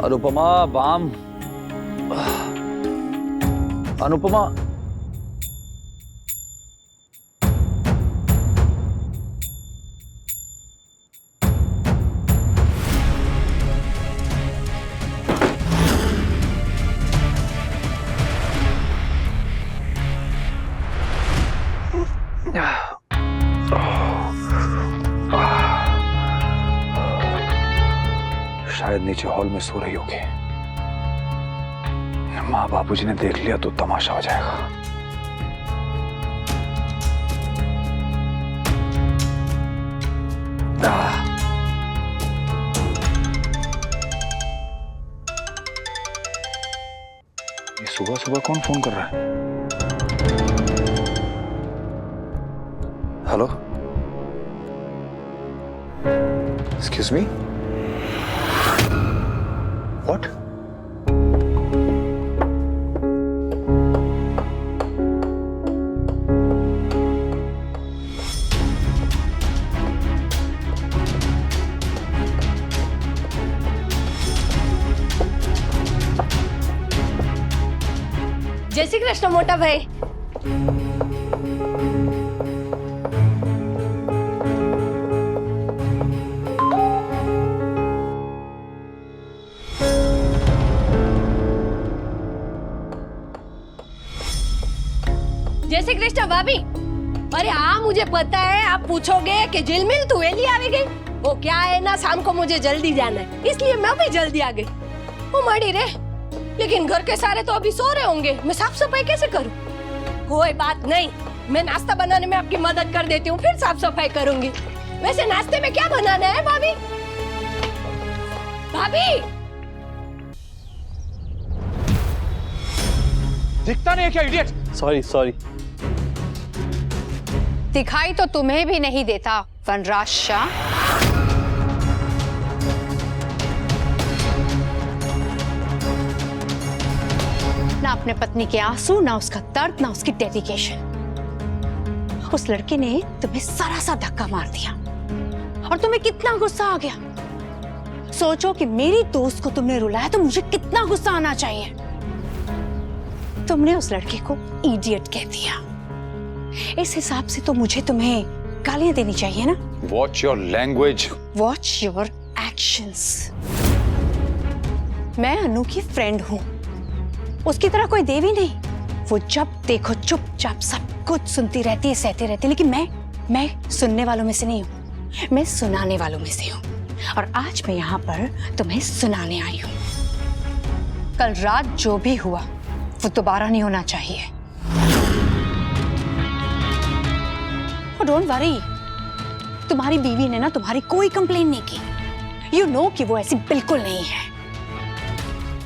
Anupama balm, Anupama. शायद नीचे hall में सो रही होगी। माँ बापूजी ने देख लिया तो तमाशा हो जाएगा। ये सुबह सुबह कौन फोन कर रहा है? Hello, excuse me, what? जय श्री कृष्ण मोटा भाई। जय श्री कृष्ण भाभी। अरे हाँ, मुझे पता है आप पूछोगे कि झिलमिल तू वेली आ गई। वो क्या है ना, शाम को मुझे जल्दी जाना है, इसलिए मैं भी जल्दी आ गई। वो मड़ी रे, लेकिन घर के सारे तो अभी सो रहे होंगे, मैं साफ सफाई कैसे करूं? कोई बात नहीं, मैं नाश्ता बनाने में आपकी मदद कर देती हूँ, फिर साफ सफाई करूंगी। वैसे नाश्ते में क्या बनाना है भाभी? भाभी दिखता नहीं है क्या इडियट? Sorry sorry. दिखाई तो तुम्हें भी नहीं देता वनराज शाह। ना अपने पत्नी के आंसू, ना उसका दर्द, ना उसकी डेडिकेशन। उस लड़के ने तुम्हें सारा सा धक्का मार दिया और तुम्हें कितना गुस्सा आ गया। सोचो कि मेरी दोस्त को तुमने रुलाया तो मुझे कितना गुस्सा आना चाहिए। तुमने उस लड़के को इडियट कह दिया। इस हिसाब से तो मुझे तुम्हें गालियां देनी चाहिए ना। Watch your language, watch your actions. मैं अनु की फ्रेंड हूं, उसकी तरह कोई देवी नहीं। वो जब देखो चुपचाप सब कुछ सुनती रहती है, सहती रहती है। लेकिन मैं सुनने वालों में से नहीं हूँ, मैं सुनाने वालों में से हूँ। और आज मैं यहाँ पर तुम्हें सुनाने आई हूँ। कल रात जो भी हुआ वो दोबारा नहीं होना चाहिए। और डोंट वरी, तुम्हारी बीवी ने ना तुम्हारी कोई कंप्लेन नहीं की। यू नो कि वो ऐसी बिल्कुल नहीं है।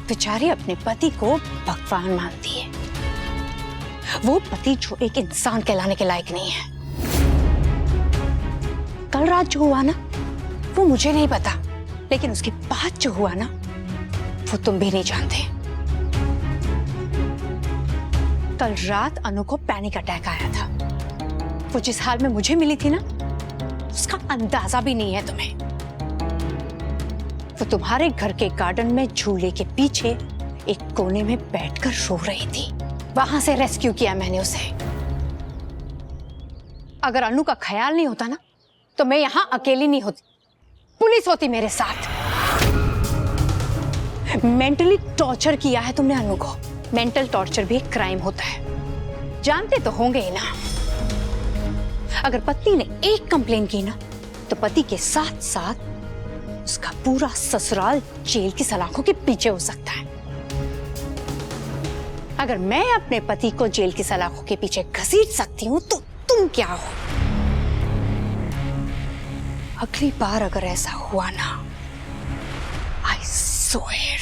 बेचारी अपने पति को भगवान मानती है। वो पति जो एक इंसान कहलाने के लायक नहीं है। कल रात जो हुआ ना, वो मुझे नहीं पता, लेकिन उसके बाद जो हुआ ना, वो तुम भी नहीं जानते। कल रात अनु को पैनिक अटैक आया था। वो जिस हाल में मुझे मिली थी ना, उसका अंदाजा भी नहीं है तुम्हें। वो तुम्हारे घर के गार्डन में झूले के पीछे एक कोने में बैठकर रो रही थी। वहां से रेस्क्यू किया मैंने उसे। अगर अनु का ख्याल नहीं होता ना, तो मैं यहां अकेली नहीं होती, पुलिस होती मेरे साथ। मेंटली टॉर्चर किया है तुमने अनु को। मेंटल टॉर्चर भी एक क्राइम होता है, जानते तो होंगे ही ना। अगर पत्नी ने एक कंप्लेन की ना, तो पति के साथ साथ उसका पूरा ससुराल जेल की सलाखों के पीछे हो सकता है। अगर मैं अपने पति को जेल की सलाखों के पीछे घसीट सकती हूं, तो तुम क्या हो? अगली बार अगर ऐसा हुआ ना, I swear,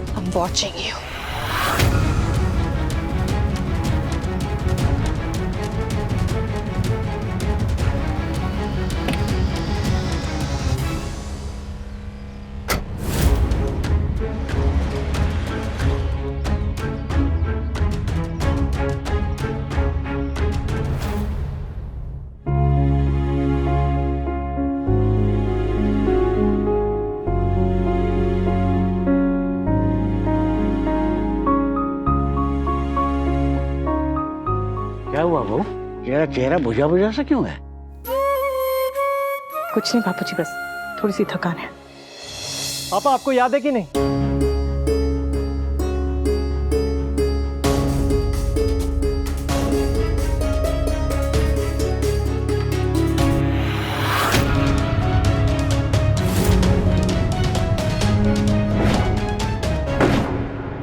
I am watching you. तेरा चेहरा बुझा बुझा सा क्यों है? कुछ नहीं बापूजी, बस थोड़ी सी थकान है। पापा आपको याद है कि नहीं?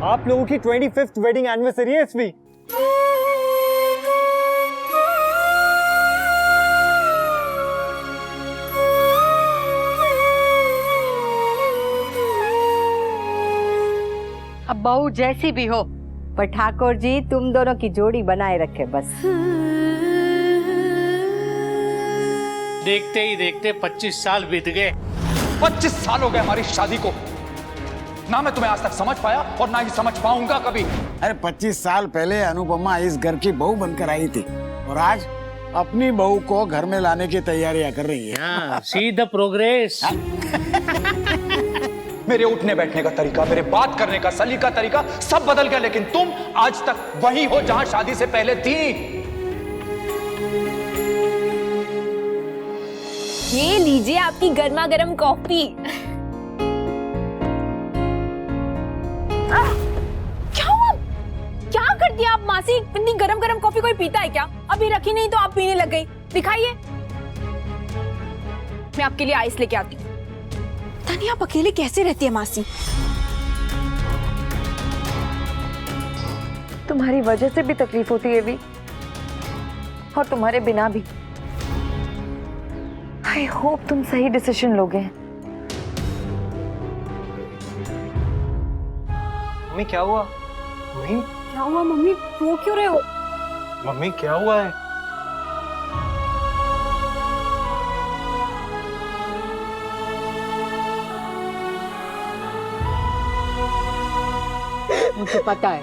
आप लोगों की 25th वेडिंग एनिवर्सरी है इस वीक। अब बहू जैसी भी हो, पर ठाकुर जी तुम दोनों की जोड़ी बनाए रखे बस। देखते ही देखते 25 साल बीत गए। 25 साल हो गए हमारी शादी को। ना मैं तुम्हें आज तक समझ पाया और ना ही समझ पाऊंगा कभी। अरे 25 साल पहले अनुपमा इस घर की बहू बनकर आई थी और आज अपनी बहू को घर में लाने की तैयारियां कर रही है। See the progress. मेरे उठने बैठने का तरीका, मेरे बात करने का सलीका तरीका सब बदल गया, लेकिन तुम आज तक वही हो जहां शादी से पहले थी। ये लीजिए आपकी गर्मा गर्म कॉफी। क्या हुआ? क्या कर दिया आप मासी? इतनी गरम गरम कॉफी कोई पीता है क्या? अभी रखी नहीं तो आप पीने लग गई। दिखाइए, मैं आपके लिए आइस लेके आती हूँ। पता नहीं आप अकेले कैसे रहती है मासी। तुम्हारी वजह से भी तकलीफ होती है भी, और तुम्हारे बिना भी। आई होप तुम सही डिसीजन लोगे। मम्मी क्या हुआ? मम्मी क्या हुआ मम्मी? रो क्यों रहे हो? मम्मी क्या हुआ है? मुझे पता है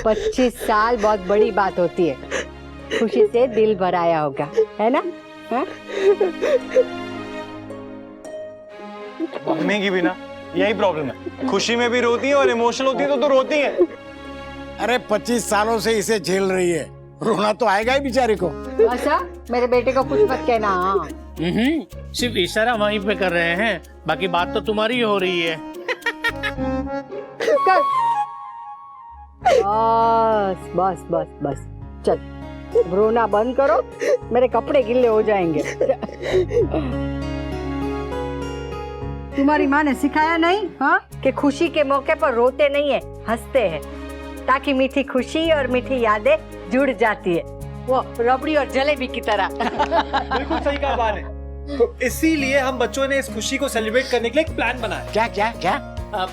25 साल बहुत बड़ी बात होती है। खुशी से दिल भर आया होगा, है ना? हा? मम्मी की भी ना यही प्रॉब्लम है, खुशी में भी रोती है और इमोशनल होती है तो रोती है। अरे 25 सालों से इसे झेल रही है, रोना तो आएगा ही बेचारे को। अच्छा, मेरे बेटे को कुछ मत कहना। सिर्फ इशारा वहीं पे कर रहे हैं, बाकी बात तो तुम्हारी हो रही है। बस बस बस बस, चल रोना बंद करो, मेरे कपड़े गिल्ले हो जाएंगे। तुम्हारी माँ ने सिखाया नहीं हाँ कि खुशी के मौके पर रोते नहीं है, हंसते हैं, ताकि मीठी खुशी और मीठी यादें जुड़ जाती है, वो रबड़ी और जलेबी की तरह। बिल्कुल सही कहा बात है। तो इसीलिए हम बच्चों ने इस खुशी को सेलिब्रेट करने के लिए एक प्लान बनाया। क्या क्या क्या?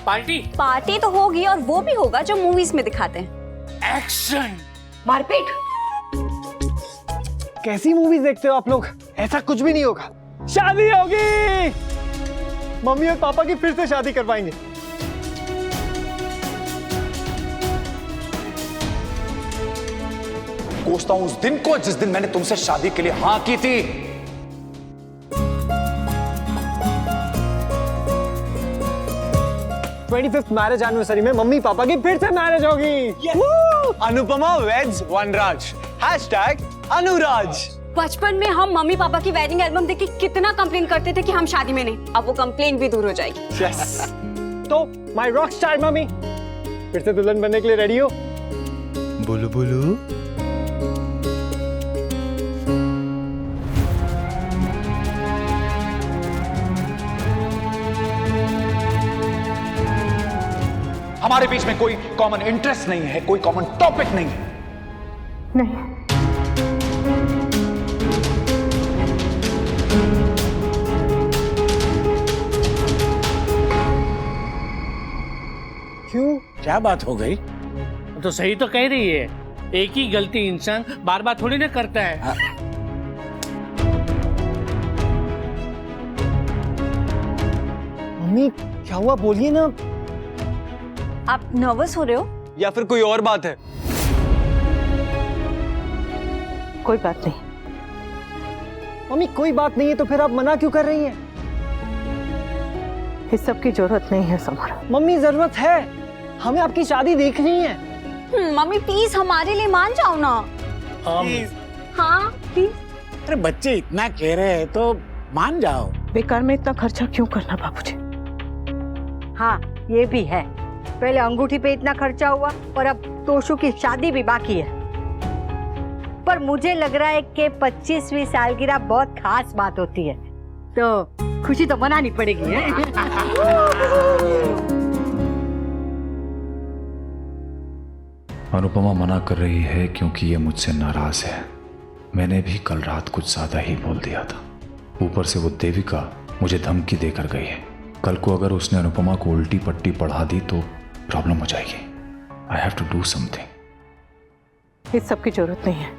पार्टी। पार्टी तो होगी और वो भी होगा जो मूवीज में दिखाते हैं। एक्शन, मारपीट। कैसी मूवीज देखते हो आप लोग? ऐसा कुछ भी नहीं होगा। शादी होगी, मम्मी और पापा की फिर से शादी करवाएंगे। कोसता हूं उस दिन को जिस दिन मैंने तुमसे शादी के लिए हाँ की थी। ट्वेंटी मैरिज एनिवर्सरी में मम्मी पापा की फिर से मैरिज होगी। अनुपमा वेड्स वनराज, #अनुराज। बचपन में हम मम्मी पापा की वेडिंग एल्बम देख के कितना कंप्लेन करते थे कि हम शादी में नहीं, अब वो कंप्लेन भी दूर हो जाएगी। यस। तो माय रॉक स्टार मम्मी फिर से दुल्हन बनने के लिए रेडी हो? Blue blue. हमारे बीच में कोई कॉमन इंटरेस्ट नहीं है, कोई कॉमन टॉपिक नहीं है। नहीं, क्यों, क्या बात हो गई? तो सही तो कह रही है, एक ही गलती इंसान बार बार थोड़ी ना करता है। मम्मी क्या हुआ, बोलिए ना। आप नर्वस हो रहे हो या फिर कोई और बात है? कोई बात नहीं। मम्मी कोई बात नहीं है तो फिर आप मना क्यों कर रही हैं? इस सब की जरूरत नहीं है समर। मम्मी जरूरत है, हमें आपकी शादी देखनी है। मम्मी प्लीज हमारे लिए मान जाओ ना। हाँ प्लीज। अरे बच्चे इतना कह रहे हैं तो मान जाओ। बेकार में इतना खर्चा क्यों करना बाबूजी? हाँ ये भी है, पहले अंगूठी पे इतना खर्चा हुआ और अब तोशु की शादी भी बाकी है। पर मुझे लग रहा है कि 25वीं सालगिरह बहुत खास बात होती है, तो खुशी तो मनानी पड़ेगी है? अनुपमा मना कर रही है क्योंकि ये मुझसे नाराज है। मैंने भी कल रात कुछ ज्यादा ही बोल दिया था। ऊपर से वो देविका मुझे धमकी देकर गई है। कल को अगर उसने अनुपमा को उल्टी पट्टी पढ़ा दी तो प्रॉब्लम हो जाएगी। I have to do something. इस सब की जरूरत नहीं है।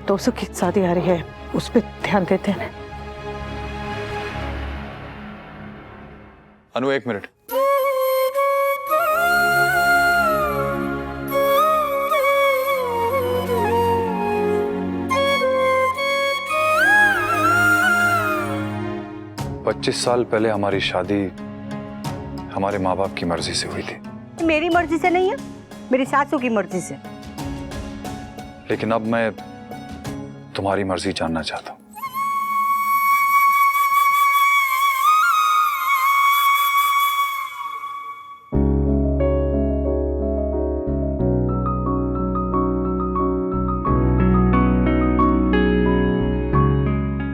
तोशु की शादी आ रही है, उस पर ध्यान देते हैं। अनु 1 मिनट। पच्चीस साल पहले हमारी शादी हमारे माँ बाप की मर्जी से हुई थी। मेरी मर्जी से नहीं है, मेरी सासू की मर्जी से। लेकिन अब मैं तुम्हारी मर्जी जानना चाहता हूं।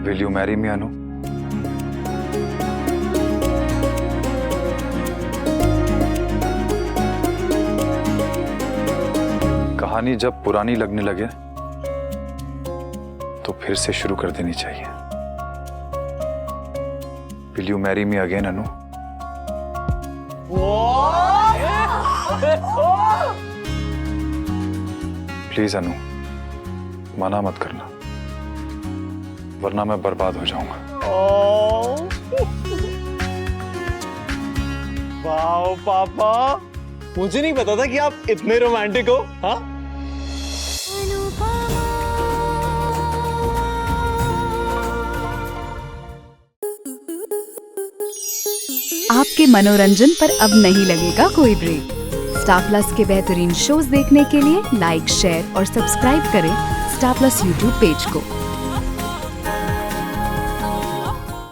Will you marry me, अनु? कहानी जब पुरानी लगने लगे तो फिर से शुरू कर देनी चाहिए। Will you marry me again, Anu? Please Anu, मना मत करना, वरना मैं बर्बाद हो जाऊंगा। वाओ पापा, मुझे नहीं पता था कि आप इतने रोमांटिक हो। हाँ, आपके मनोरंजन पर अब नहीं लगेगा कोई ब्रेक। स्टार प्लस के बेहतरीन शोज देखने के लिए लाइक, शेयर और सब्सक्राइब करें स्टार प्लस यूट्यूब पेज को।